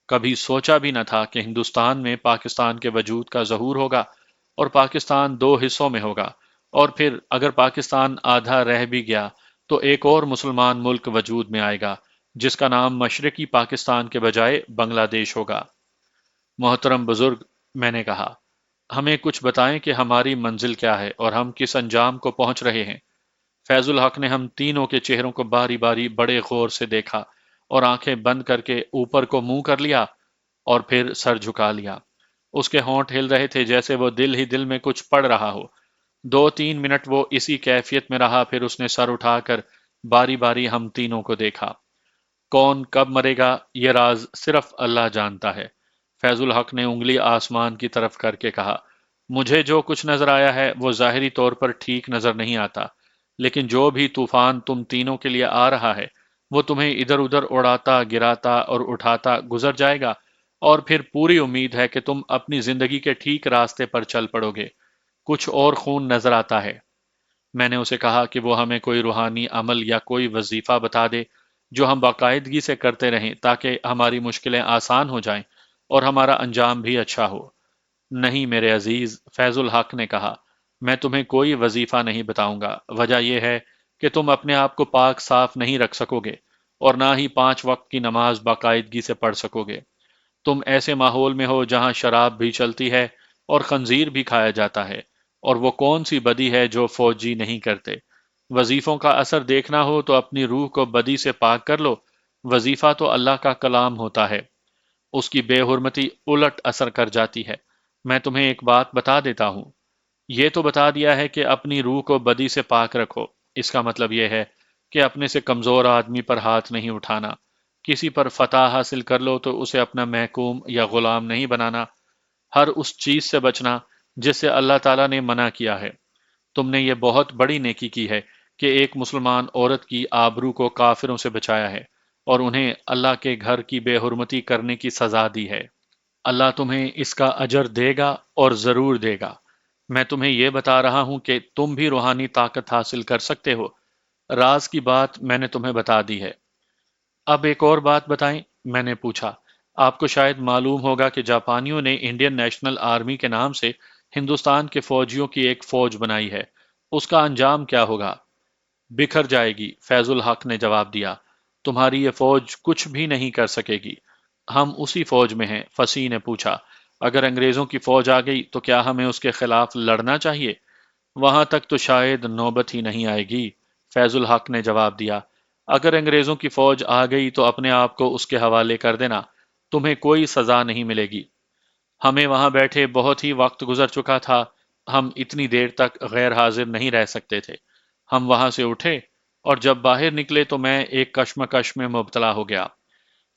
کبھی سوچا بھی نہ تھا کہ ہندوستان میں پاکستان کے وجود کا ظہور ہوگا اور پاکستان دو حصوں میں ہوگا، اور پھر اگر پاکستان آدھا رہ بھی گیا تو ایک اور مسلمان ملک وجود میں آئے گا جس کا نام مشرقی پاکستان کے بجائے بنگلہ دیش ہوگا۔ محترم بزرگ، میں نے کہا، ہمیں کچھ بتائیں کہ ہماری منزل کیا ہے اور ہم کس انجام کو پہنچ رہے ہیں۔ فیض الحق نے ہم تینوں کے چہروں کو باری باری بڑے غور سے دیکھا اور آنکھیں بند کر کے اوپر کو منہ کر لیا اور پھر سر جھکا لیا۔ اس کے ہونٹ ہل رہے تھے جیسے وہ دل ہی دل میں کچھ پڑھ رہا ہو۔ 2-3 منٹ وہ اسی کیفیت میں رہا، پھر اس نے سر اٹھا کر باری باری ہم تینوں کو دیکھا۔ کون کب مرے گا یہ راز صرف اللہ جانتا ہے، فیض الحق نے انگلی آسمان کی طرف کر کے کہا۔ مجھے جو کچھ نظر آیا ہے وہ ظاہری طور پر ٹھیک نظر نہیں آتا، لیکن جو بھی طوفان تم تینوں کے لیے آ رہا ہے وہ تمہیں ادھر ادھر اڑاتا گراتا اور اٹھاتا گزر جائے گا، اور پھر پوری امید ہے کہ تم اپنی زندگی کے ٹھیک راستے پر چل پڑو گے۔ کچھ اور خون نظر آتا ہے۔ میں نے اسے کہا کہ وہ ہمیں کوئی روحانی عمل یا کوئی وظیفہ بتا دے جو ہم باقاعدگی سے کرتے رہیں تاکہ ہماری مشکلیں آسان ہو جائیں اور ہمارا انجام بھی اچھا ہو۔ نہیں میرے عزیز، فیض الحق نے کہا، میں تمہیں کوئی وظیفہ نہیں بتاؤں گا۔ وجہ یہ ہے کہ تم اپنے آپ کو پاک صاف نہیں رکھ سکو گے اور نہ ہی 5 وقت کی نماز باقاعدگی سے پڑھ سکو گے۔ تم ایسے ماحول میں ہو جہاں شراب بھی چلتی ہے اور خنزیر بھی کھایا جاتا ہے، اور وہ کون سی بدی ہے جو فوجی نہیں کرتے۔ وظیفوں کا اثر دیکھنا ہو تو اپنی روح کو بدی سے پاک کر لو۔ وظیفہ تو اللہ کا کلام ہوتا ہے، اس کی بے حرمتی الٹ اثر کر جاتی ہے۔ میں تمہیں ایک بات بتا دیتا ہوں، یہ تو بتا دیا ہے کہ اپنی روح کو بدی سے پاک رکھو، اس کا مطلب یہ ہے کہ اپنے سے کمزور آدمی پر ہاتھ نہیں اٹھانا۔ کسی پر فتح حاصل کر لو تو اسے اپنا محکوم یا غلام نہیں بنانا۔ ہر اس چیز سے بچنا جس سے اللہ تعالیٰ نے منع کیا ہے۔ تم نے یہ بہت بڑی نیکی کی ہے کہ ایک مسلمان عورت کی آبرو کو کافروں سے بچایا ہے اور انہیں اللہ کے گھر کی بے حرمتی کرنے کی سزا دی ہے۔ اللہ تمہیں اس کا اجر دے گا اور ضرور دے گا۔ میں تمہیں یہ بتا رہا ہوں کہ تم بھی روحانی طاقت حاصل کر سکتے ہو۔ راز کی بات میں نے تمہیں بتا دی ہے۔ اب ایک اور بات بتائیں، میں نے پوچھا۔ آپ کو شاید معلوم ہوگا کہ جاپانیوں نے انڈین نیشنل آرمی کے نام سے ہندوستان کے فوجیوں کی ایک فوج بنائی ہے۔ اس کا انجام کیا ہوگا؟ بکھر جائے گی، فیض الحق نے جواب دیا۔ تمہاری یہ فوج کچھ بھی نہیں کر سکے گی۔ ہم اسی فوج میں ہیں، فصیح نے پوچھا۔ اگر انگریزوں کی فوج آ گئی تو کیا ہمیں اس کے خلاف لڑنا چاہیے؟ وہاں تک تو شاید نوبت ہی نہیں آئے گی، فیض الحق نے جواب دیا۔ اگر انگریزوں کی فوج آ گئی تو اپنے آپ کو اس کے حوالے کر دینا، تمہیں کوئی سزا نہیں ملے گی۔ ہمیں وہاں بیٹھے بہت ہی وقت گزر چکا تھا، ہم اتنی دیر تک غیر حاضر نہیں رہ سکتے تھے۔ ہم وہاں سے اٹھے اور جب باہر نکلے تو میں ایک کشمکش میں مبتلا ہو گیا۔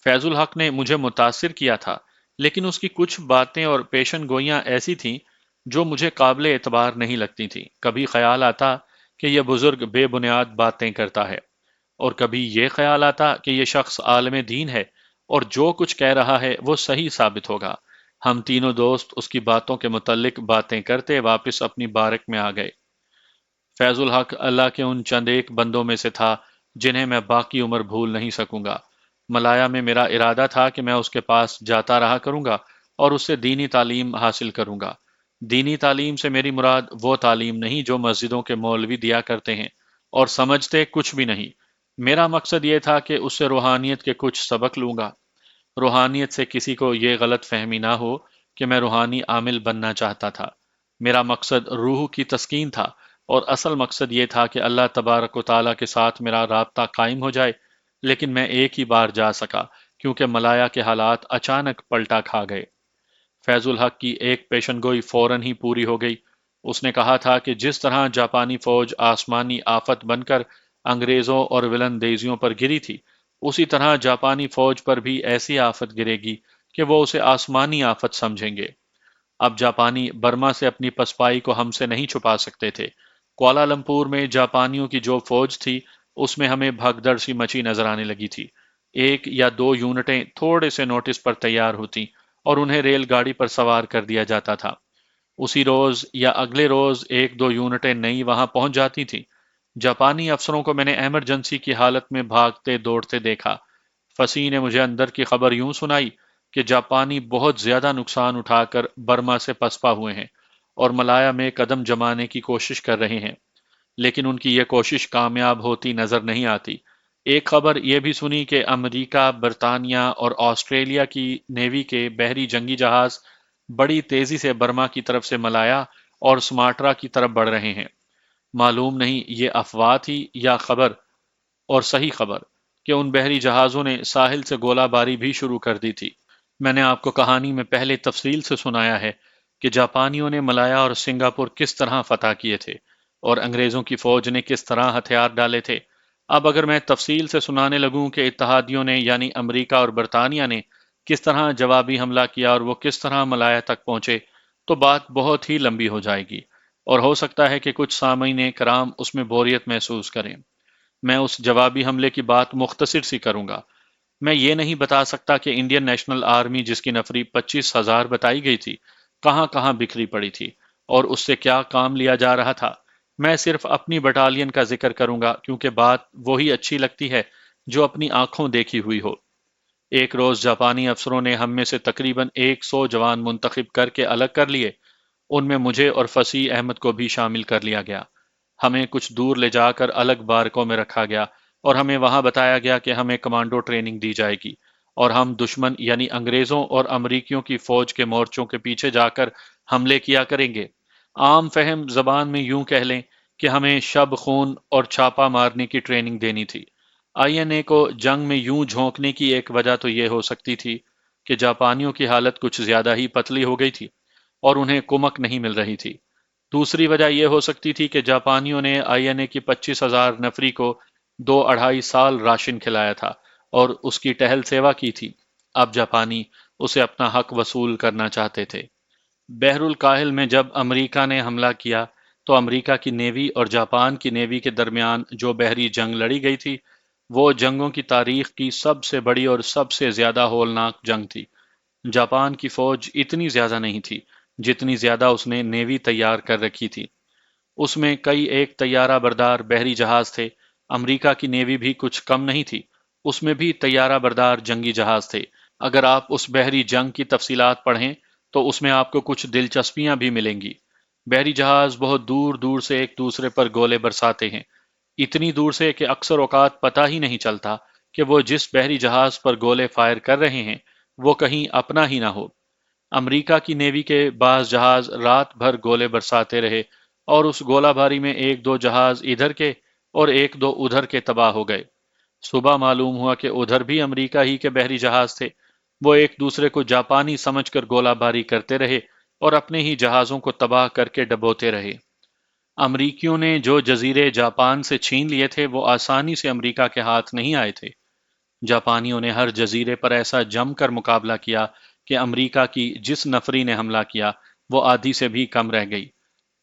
فیض الحق نے مجھے متاثر کیا تھا، لیکن اس کی کچھ باتیں اور پیشن گوئیاں ایسی تھیں جو مجھے قابل اعتبار نہیں لگتی تھیں۔ کبھی خیال آتا کہ یہ بزرگ بے بنیاد باتیں کرتا ہے، اور کبھی یہ خیال آتا کہ یہ شخص عالم دین ہے اور جو کچھ کہہ رہا ہے وہ صحیح ثابت ہوگا۔ ہم تینوں دوست اس کی باتوں کے متعلق باتیں کرتے واپس اپنی بارک میں آ گئے۔ فیض الحق اللہ کے ان چند ایک بندوں میں سے تھا جنہیں میں باقی عمر بھول نہیں سکوں گا۔ ملایا میں میرا ارادہ تھا کہ میں اس کے پاس جاتا رہا کروں گا اور اس سے دینی تعلیم حاصل کروں گا۔ دینی تعلیم سے میری مراد وہ تعلیم نہیں جو مسجدوں کے مولوی دیا کرتے ہیں اور سمجھتے کچھ بھی نہیں۔ میرا مقصد یہ تھا کہ اس سے روحانیت کے کچھ سبق لوں گا۔ روحانیت سے کسی کو یہ غلط فہمی نہ ہو کہ میں روحانی عامل بننا چاہتا تھا۔ میرا مقصد روح کی تسکین تھا، اور اصل مقصد یہ تھا کہ اللہ تبارک و تعالیٰ کے ساتھ میرا رابطہ قائم ہو جائے، لیکن میں ایک ہی بار جا سکا کیونکہ ملایا کے حالات اچانک پلٹا کھا گئے۔ فیض الحق کی ایک پیشن گوئی فوراً ہی پوری ہو گئی۔ اس نے کہا تھا کہ جس طرح جاپانی فوج آسمانی آفت بن کر انگریزوں اور ولندیزیوں پر گری تھی، اسی طرح جاپانی فوج پر بھی ایسی آفت گرے گی کہ وہ اسے آسمانی آفت سمجھیں گے۔ اب جاپانی برما سے اپنی پسپائی کو ہم سے نہیں چھپا سکتے تھے۔ کوالالمپور میں جاپانیوں کی جو فوج تھی اس میں ہمیں بھگدڑ سی مچی نظر آنے لگی تھی۔ ایک یا دو یونٹیں تھوڑے سے نوٹس پر تیار ہوتی اور انہیں ریل گاڑی پر سوار کر دیا جاتا تھا۔ اسی روز یا اگلے روز ایک دو یونٹیں نئی وہاں پہنچ جاتی تھی۔ جاپانی افسروں کو میں نے ایمرجنسی کی حالت میں بھاگتے دوڑتے دیکھا۔ فصیح نے مجھے اندر کی خبر یوں سنائی کہ جاپانی بہت زیادہ نقصان اٹھا کر برما سے پسپا ہوئے ہیں اور ملایا میں قدم جمانے کی کوشش کر رہے ہیں، لیکن ان کی یہ کوشش کامیاب ہوتی نظر نہیں آتی۔ ایک خبر یہ بھی سنی کہ امریکہ، برطانیہ اور آسٹریلیا کی نیوی کے بحری جنگی جہاز بڑی تیزی سے برما کی طرف سے ملایا اور سماٹرا کی طرف بڑھ رہے ہیں۔ معلوم نہیں یہ افواہ تھی یا خبر، اور صحیح خبر، کہ ان بحری جہازوں نے ساحل سے گولہ باری بھی شروع کر دی تھی۔ میں نے آپ کو کہانی میں پہلے تفصیل سے سنایا ہے کہ جاپانیوں نے ملایا اور سنگاپور کس طرح فتح کیے تھے اور انگریزوں کی فوج نے کس طرح ہتھیار ڈالے تھے۔ اب اگر میں تفصیل سے سنانے لگوں کہ اتحادیوں نے یعنی امریکہ اور برطانیہ نے کس طرح جوابی حملہ کیا اور وہ کس طرح ملایا تک پہنچے، تو بات بہت ہی لمبی ہو جائے گی، اور ہو سکتا ہے کہ کچھ سامعین کرام اس میں بوریت محسوس کریں۔ میں اس جوابی حملے کی بات مختصر سی کروں گا۔ میں یہ نہیں بتا سکتا کہ انڈین نیشنل آرمی، جس کی نفری 25,000 بتائی گئی تھی، کہاں کہاں بکھری پڑی تھی اور اس سے کیا کام لیا جا رہا تھا۔ میں صرف اپنی بٹالین کا ذکر کروں گا، کیونکہ بات وہی اچھی لگتی ہے جو اپنی آنکھوں دیکھی ہوئی ہو۔ ایک روز جاپانی افسروں نے ہم میں سے تقریباً 100 جوان منتخب کر کے الگ کر لیے۔ ان میں مجھے اور فصیح احمد کو بھی شامل کر لیا گیا۔ ہمیں کچھ دور لے جا کر الگ بارکوں میں رکھا گیا اور ہمیں وہاں بتایا گیا کہ ہمیں کمانڈو ٹریننگ دی جائے گی اور ہم دشمن یعنی انگریزوں اور امریکیوں کی فوج کے مورچوں کے پیچھے جا کر حملے کیا کریں گے۔ عام فہم زبان میں یوں کہہ لیں کہ ہمیں شب خون اور چھاپا مارنے کی ٹریننگ دینی تھی۔ آئی این اے کو جنگ میں یوں جھونکنے کی ایک وجہ تو یہ ہو سکتی تھی کہ جاپانیوں کی حالت کچھ زیادہ ہی پتلی ہو گئی تھی اور انہیں کمک نہیں مل رہی تھی۔ دوسری وجہ یہ ہو سکتی تھی کہ جاپانیوں نے آئی این اے کی 25,000 نفری کو 2-2.5 سال راشن کھلایا تھا اور اس کی ٹہل سیوا کی تھی۔ اب جاپانی اسے اپنا حق وصول کرنا چاہتے تھے۔ بحر الکاہل میں جب امریکہ نے حملہ کیا تو امریکہ کی نیوی اور جاپان کی نیوی کے درمیان جو بحری جنگ لڑی گئی تھی، وہ جنگوں کی تاریخ کی سب سے بڑی اور سب سے زیادہ ہولناک جنگ تھی۔ جاپان کی فوج اتنی زیادہ نہیں تھی جتنی زیادہ اس نے نیوی تیار کر رکھی تھی۔ اس میں کئی ایک طیارہ بردار بحری جہاز تھے۔ امریکہ کی نیوی بھی کچھ کم نہیں تھی، اس میں بھی طیارہ بردار جنگی جہاز تھے۔ اگر آپ اس بحری جنگ کی تفصیلات پڑھیں تو اس میں آپ کو کچھ دلچسپیاں بھی ملیں گی۔ بحری جہاز بہت دور دور سے ایک دوسرے پر گولے برساتے ہیں، اتنی دور سے کہ اکثر اوقات پتہ ہی نہیں چلتا کہ وہ جس بحری جہاز پر گولے فائر کر رہے ہیں وہ کہیں اپنا ہی نہ ہو۔ امریکہ کی نیوی کے بعض جہاز رات بھر گولے برساتے رہے اور اس گولہ باری میں ایک دو جہاز ادھر کے اور ایک دو ادھر کے تباہ ہو گئے۔ صبح معلوم ہوا کہ ادھر بھی امریکہ ہی کے بحری جہاز تھے۔ وہ ایک دوسرے کو جاپانی سمجھ کر گولہ باری کرتے رہے اور اپنے ہی جہازوں کو تباہ کر کے ڈبوتے رہے۔ امریکیوں نے جو جزیرے جاپان سے چھین لیے تھے وہ آسانی سے امریکہ کے ہاتھ نہیں آئے تھے۔ جاپانیوں نے ہر جزیرے پر ایسا جم کر مقابلہ کیا کہ امریکہ کی جس نفری نے حملہ کیا وہ آدھی سے بھی کم رہ گئی۔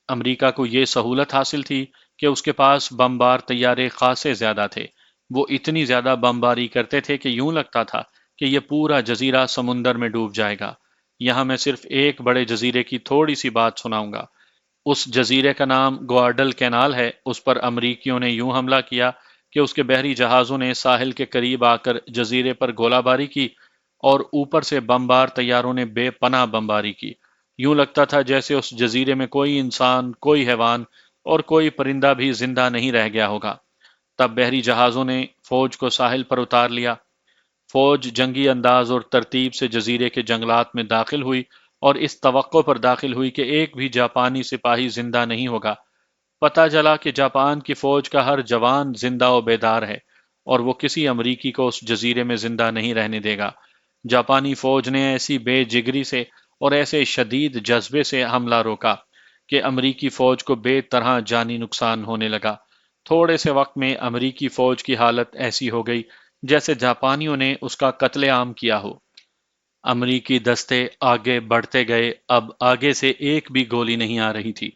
امریکہ کو یہ سہولت حاصل تھی کہ اس کے پاس بمبار طیارے خاصے زیادہ تھے۔ وہ اتنی زیادہ بمباری کرتے تھے کہ یوں لگتا تھا کہ یہ پورا جزیرہ سمندر میں ڈوب جائے گا۔ یہاں میں صرف ایک بڑے جزیرے کی تھوڑی سی بات سناؤں گا۔ اس جزیرے کا نام گواڈل کینال ہے۔ اس پر امریکیوں نے یوں حملہ کیا کہ اس کے بحری جہازوں نے ساحل کے قریب آ کر جزیرے پر گولہ باری کی اور اوپر سے بمبار طیاروں نے بے پناہ بمباری کی۔ یوں لگتا تھا جیسے اس جزیرے میں کوئی انسان، کوئی حیوان اور کوئی پرندہ بھی زندہ نہیں رہ گیا ہوگا۔ تب بحری جہازوں نے فوج کو ساحل پر اتار لیا۔ فوج جنگی انداز اور ترتیب سے جزیرے کے جنگلات میں داخل ہوئی اور اس توقع پر داخل ہوئی کہ ایک بھی جاپانی سپاہی زندہ نہیں ہوگا۔ پتہ چلا کہ جاپان کی فوج کا ہر جوان زندہ و بیدار ہے اور وہ کسی امریکی کو اس جزیرے میں زندہ نہیں رہنے دے گا۔ جاپانی فوج نے ایسی بے جگری سے اور ایسے شدید جذبے سے حملہ روکا کہ امریکی فوج کو بے طرح جانی نقصان ہونے لگا۔ تھوڑے سے وقت میں امریکی فوج کی حالت ایسی ہو گئی جیسے جاپانیوں نے اس کا قتل عام کیا ہو۔ امریکی دستے آگے بڑھتے گئے، اب آگے سے ایک بھی گولی نہیں آ رہی تھی۔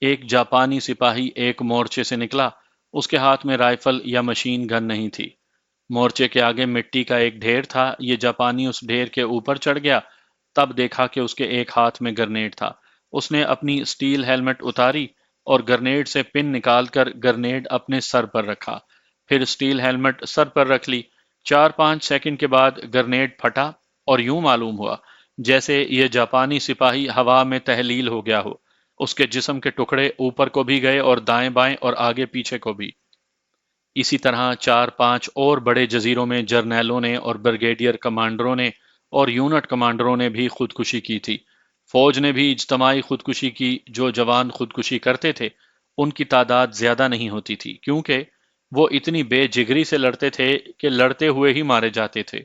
ایک جاپانی سپاہی ایک مورچے سے نکلا، اس کے ہاتھ میں رائفل یا مشین گن نہیں تھی۔ مورچے کے آگے مٹی کا ایک ڈھیر تھا، یہ جاپانی اس ڈھیر کے اوپر چڑھ گیا، تب دیکھا کہ اس کے ایک ہاتھ میں گرنیڈ تھا۔ اس نے اپنی سٹیل ہیلمٹ اتاری اور گرنیڈ سے پن نکال کر گرنیڈ اپنے سر پر رکھا، پھر سٹیل ہیلمٹ سر پر رکھ لی۔ 4-5 سیکنڈ کے بعد گرنیڈ پھٹا اور یوں معلوم ہوا جیسے یہ جاپانی سپاہی ہوا میں تحلیل ہو گیا ہو۔ اس کے جسم کے ٹکڑے اوپر کو بھی گئے اور دائیں بائیں اور آگے پیچھے کو بھی۔ اسی طرح 4-5 اور بڑے جزیروں میں جرنیلوں نے اور بریگیڈیئر کمانڈروں نے اور یونٹ کمانڈروں نے بھی خودکشی کی تھی۔ فوج نے بھی اجتماعی خودکشی کی۔ جو جوان خودکشی کرتے تھے ان کی تعداد زیادہ نہیں ہوتی تھی، کیونکہ وہ اتنی بے جگری سے لڑتے تھے کہ لڑتے ہوئے ہی مارے جاتے تھے۔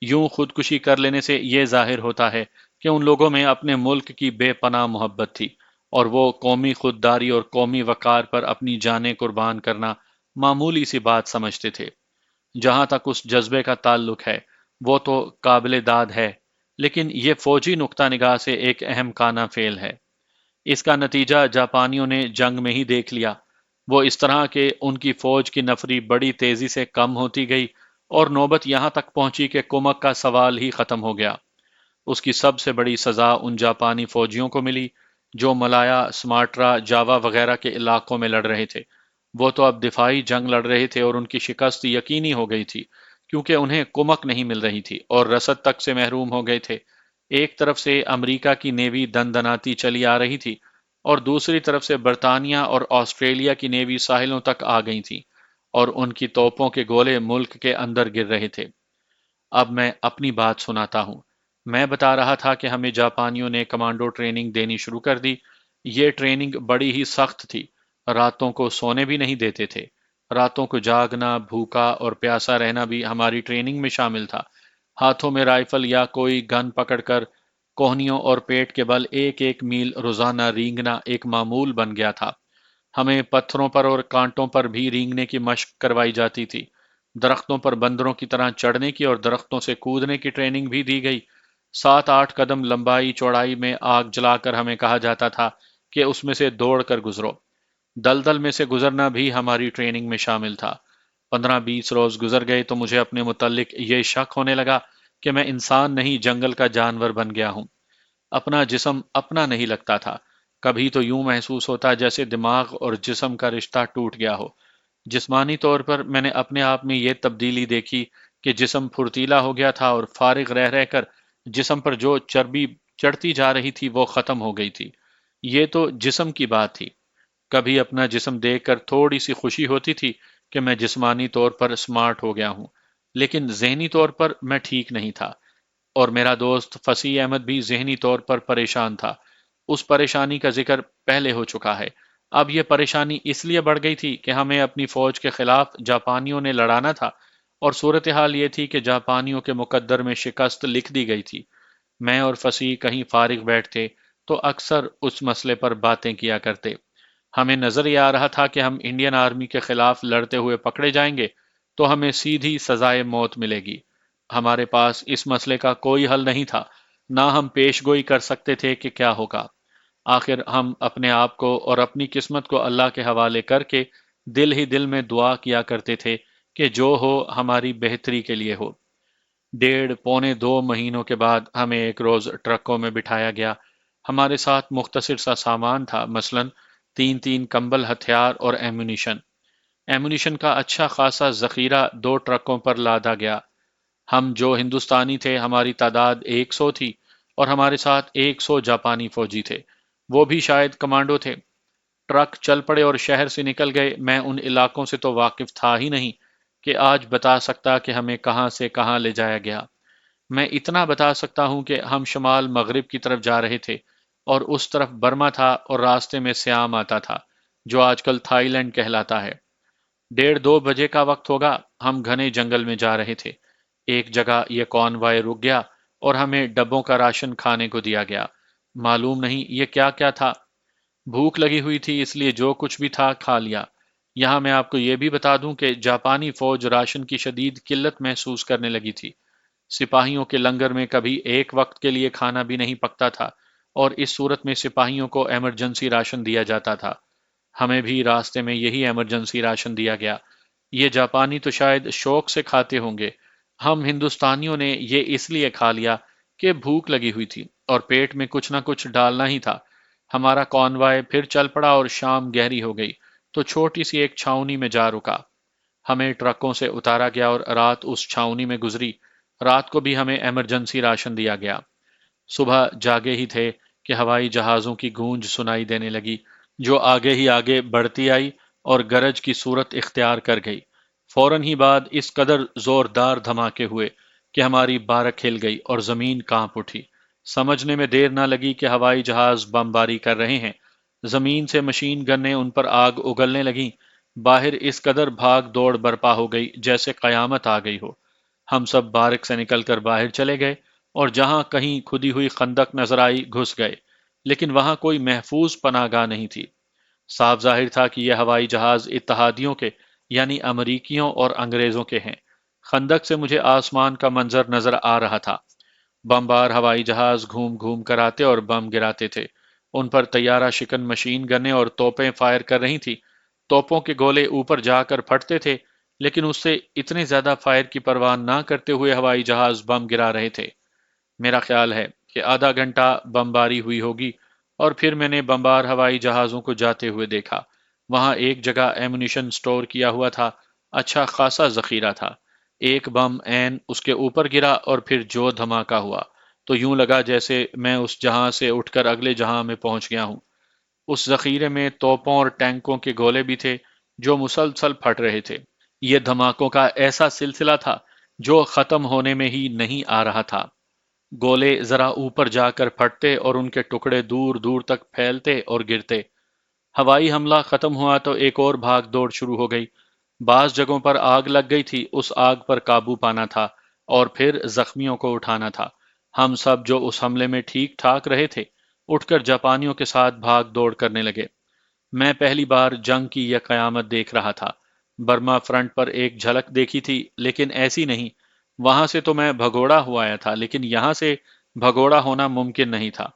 یوں خودکشی کر لینے سے یہ ظاہر ہوتا ہے کہ ان لوگوں میں اپنے ملک کی بے پناہ محبت تھی، اور وہ قومی خودداری اور قومی وقار پر اپنی جانیں قربان کرنا معمولی سی بات سمجھتے تھے۔ جہاں تک اس جذبے کا تعلق ہے وہ تو قابل داد ہے، لیکن یہ فوجی نقطہ نگاہ سے ایک اہم کانہ فعل ہے۔ اس کا نتیجہ جاپانیوں نے جنگ میں ہی دیکھ لیا۔ وہ اس طرح کہ ان کی فوج کی نفری بڑی تیزی سے کم ہوتی گئی اور نوبت یہاں تک پہنچی کہ کمک کا سوال ہی ختم ہو گیا۔ اس کی سب سے بڑی سزا ان جاپانی فوجیوں کو ملی جو ملایا، سماٹرا، جاوا وغیرہ کے علاقوں میں لڑ رہے تھے۔ وہ تو اب دفاعی جنگ لڑ رہے تھے اور ان کی شکست یقینی ہو گئی تھی، کیونکہ انہیں کمک نہیں مل رہی تھی اور رسد تک سے محروم ہو گئے تھے۔ ایک طرف سے امریکہ کی نیوی دن دناتی چلی آ رہی تھی اور دوسری طرف سے برطانیہ اور آسٹریلیا کی نیوی ساحلوں تک آ گئی تھی اور ان کی توپوں کے گولے ملک کے اندر گر رہے تھے۔ اب میں اپنی بات سناتا ہوں۔ میں بتا رہا تھا کہ ہمیں جاپانیوں نے کمانڈو ٹریننگ دینی شروع کر دی۔ یہ ٹریننگ بڑی ہی سخت تھی۔ راتوں کو سونے بھی نہیں دیتے تھے۔ راتوں کو جاگنا، بھوکا اور پیاسا رہنا بھی ہماری ٹریننگ میں شامل تھا۔ ہاتھوں میں رائفل یا کوئی گن پکڑ کر کوہنیوں اور پیٹ کے بل ایک ایک میل روزانہ رینگنا ایک معمول بن گیا تھا۔ ہمیں پتھروں پر اور کانٹوں پر بھی رینگنے کی مشق کروائی جاتی تھی۔ درختوں پر بندروں کی طرح چڑھنے کی اور درختوں سے کودنے کی ٹریننگ بھی دی گئی۔ 7-8 قدم لمبائی چوڑائی میں آگ جلا کر ہمیں کہا جاتا تھا کہ اس میں سے دوڑ کر گزرو۔ دلدل میں سے گزرنا بھی ہماری ٹریننگ میں شامل تھا۔ 15-20 روز گزر گئے تو مجھے اپنے متعلق یہ شک ہونے لگا کہ میں انسان نہیں، جنگل کا جانور بن گیا ہوں۔ اپنا جسم اپنا نہیں لگتا تھا۔ کبھی تو یوں محسوس ہوتا جیسے دماغ اور جسم کا رشتہ ٹوٹ گیا ہو۔ جسمانی طور پر میں نے اپنے آپ میں یہ تبدیلی دیکھی کہ جسم پھرتیلا ہو گیا تھا اور فارغ رہ رہ کر جسم پر جو چربی چڑھتی جا رہی تھی وہ ختم ہو گئی تھی۔ یہ تو جسم کی بات تھی۔ کبھی اپنا جسم دیکھ کر تھوڑی سی خوشی ہوتی تھی کہ میں جسمانی طور پر سمارٹ ہو گیا ہوں، لیکن ذہنی طور پر میں ٹھیک نہیں تھا۔ اور میرا دوست فصیح احمد بھی ذہنی طور پر پریشان تھا۔ اس پریشانی کا ذکر پہلے ہو چکا ہے۔ اب یہ پریشانی اس لیے بڑھ گئی تھی کہ ہمیں اپنی فوج کے خلاف جاپانیوں نے لڑانا تھا، اور صورتحال یہ تھی کہ جاپانیوں کے مقدر میں شکست لکھ دی گئی تھی۔ میں اور فصیح کہیں فارغ بیٹھتے تو اکثر اس مسئلے پر باتیں کیا کرتے۔ ہمیں نظر یہ آ رہا تھا کہ ہم انڈین آرمی کے خلاف لڑتے ہوئے پکڑے جائیں گے تو ہمیں سیدھی سزائے موت ملے گی۔ ہمارے پاس اس مسئلے کا کوئی حل نہیں تھا، نہ ہم پیش گوئی کر سکتے تھے کہ کیا ہوگا۔ آخر ہم اپنے آپ کو اور اپنی قسمت کو اللہ کے حوالے کر کے دل ہی دل میں دعا کیا کرتے تھے کہ جو ہو ہماری بہتری کے لیے ہو۔ 1.5-2 مہینوں کے بعد ہمیں ایک روز ٹرکوں میں بٹھایا گیا۔ ہمارے ساتھ مختصر سا سامان تھا، مثلاً 3 کمبل، ہتھیار اور ایمونیشن۔ ایمونیشن کا اچھا خاصا ذخیرہ 2 ٹرکوں پر لادا گیا۔ ہم جو ہندوستانی تھے ہماری تعداد 100 تھی اور ہمارے ساتھ 100 جاپانی فوجی تھے، وہ بھی شاید کمانڈو تھے۔ ٹرک چل پڑے اور شہر سے نکل گئے۔ میں ان علاقوں سے تو واقف تھا ہی نہیں کہ آج بتا سکتا کہ ہمیں کہاں سے کہاں لے جایا گیا۔ میں اتنا بتا سکتا ہوں کہ ہم شمال مغرب کی طرف جا رہے تھے اور اس طرف برما تھا اور راستے میں سیام آتا تھا جو آج کل تھائی لینڈ کہلاتا ہے۔ 1:30-2 بجے کا وقت ہوگا۔ ہم گھنے جنگل میں جا رہے تھے۔ ایک جگہ یہ کانوائے رک گیا اور ہمیں ڈبوں کا راشن کھانے کو دیا گیا۔ معلوم نہیں یہ کیا کیا تھا۔ بھوک لگی ہوئی تھی اس لیے جو کچھ بھی تھا کھا لیا۔ یہاں میں آپ کو یہ بھی بتا دوں کہ جاپانی فوج راشن کی شدید قلت محسوس کرنے لگی تھی۔ سپاہیوں کے لنگر میں کبھی ایک وقت کے لیے کھانا بھی نہیں پکتا تھا، اور اس صورت میں سپاہیوں کو ایمرجنسی راشن دیا جاتا تھا۔ ہمیں بھی راستے میں یہی ایمرجنسی راشن دیا گیا۔ یہ جاپانی تو شاید شوق سے کھاتے ہوں گے، ہم ہندوستانیوں نے یہ اس لیے کھا لیا کہ بھوک لگی ہوئی تھی اور پیٹ میں کچھ نہ کچھ ڈالنا ہی تھا۔ ہمارا کانوائے پھر چل پڑا اور شام گہری ہو گئی تو چھوٹی سی ایک چھاؤنی میں جا رکا۔ ہمیں ٹرکوں سے اتارا گیا اور رات اس چھاؤنی میں گزری۔ رات کو بھی ہمیں ایمرجنسی راشن دیا گیا۔ صبح جاگے ہی تھے کہ ہوائی جہازوں کی گونج سنائی دینے لگی، جو آگے ہی آگے بڑھتی آئی اور گرج کی صورت اختیار کر گئی۔ فوراً ہی بعد اس قدر زوردار دھماکے ہوئے کہ ہماری بارک ہل گئی اور زمین کانپ اٹھی۔ سمجھنے میں دیر نہ لگی کہ ہوائی جہاز بمباری کر رہے ہیں۔ زمین سے مشین گنیں ان پر آگ اگلنے لگیں۔ باہر اس قدر بھاگ دوڑ برپا ہو گئی جیسے قیامت آ گئی ہو۔ ہم سب بارک سے نکل کر باہر چلے گئے اور جہاں کہیں کھدی ہوئی خندق نظر آئی گھس گئے، لیکن وہاں کوئی محفوظ پناہ گاہ نہیں تھی۔ صاف ظاہر تھا کہ یہ ہوائی جہاز اتحادیوں کے یعنی امریکیوں اور انگریزوں کے ہیں۔ خندق سے مجھے آسمان کا منظر نظر آ رہا تھا۔ بمبار ہوائی جہاز گھوم گھوم کر آتے اور بم گراتے تھے۔ ان پر طیارہ شکن مشین گنیں اور توپیں فائر کر رہی تھی۔ توپوں کے گولے اوپر جا کر پھٹتے تھے، لیکن اس سے اتنے زیادہ فائر کی پرواہ نہ کرتے ہوئے ہوائی جہاز بم گرا رہے تھے۔ میرا خیال ہے کہ آدھا گھنٹہ بمباری ہوئی ہوگی اور پھر میں نے بمبار ہوائی جہازوں کو جاتے ہوئے دیکھا۔ وہاں ایک جگہ ایمونیشن سٹور کیا ہوا تھا، اچھا خاصا ذخیرہ تھا۔ ایک بم عین اس کے اوپر گرا اور پھر جو دھماکہ ہوا تو یوں لگا جیسے میں اس جہاں سے اٹھ کر اگلے جہاں میں پہنچ گیا ہوں۔ اس ذخیرے میں توپوں اور ٹینکوں کے گولے بھی تھے جو مسلسل پھٹ رہے تھے۔ یہ دھماکوں کا ایسا سلسلہ تھا جو ختم ہونے میں ہی نہیں آ رہا تھا۔ گولے ذرا اوپر جا کر پھٹتے اور ان کے ٹکڑے دور دور تک پھیلتے اور گرتے۔ ہوائی حملہ ختم ہوا تو ایک اور بھاگ دوڑ شروع ہو گئی۔ بعض جگہوں پر آگ لگ گئی تھی، اس آگ پر قابو پانا تھا اور پھر زخمیوں کو اٹھانا تھا۔ ہم سب جو اس حملے میں ٹھیک ٹھاک رہے تھے، اٹھ کر جاپانیوں کے ساتھ بھاگ دوڑ کرنے لگے۔ میں پہلی بار جنگ کی یہ قیامت دیکھ رہا تھا۔ برما فرنٹ پر ایک جھلک دیکھی تھی، لیکن ایسی نہیں۔ وہاں سے تو میں بھگوڑا ہوا آیا تھا، لیکن یہاں سے بھگوڑا ہونا ممکن نہیں تھا۔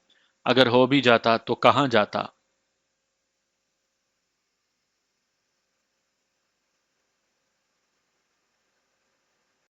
اگر ہو بھی جاتا تو کہاں جاتا۔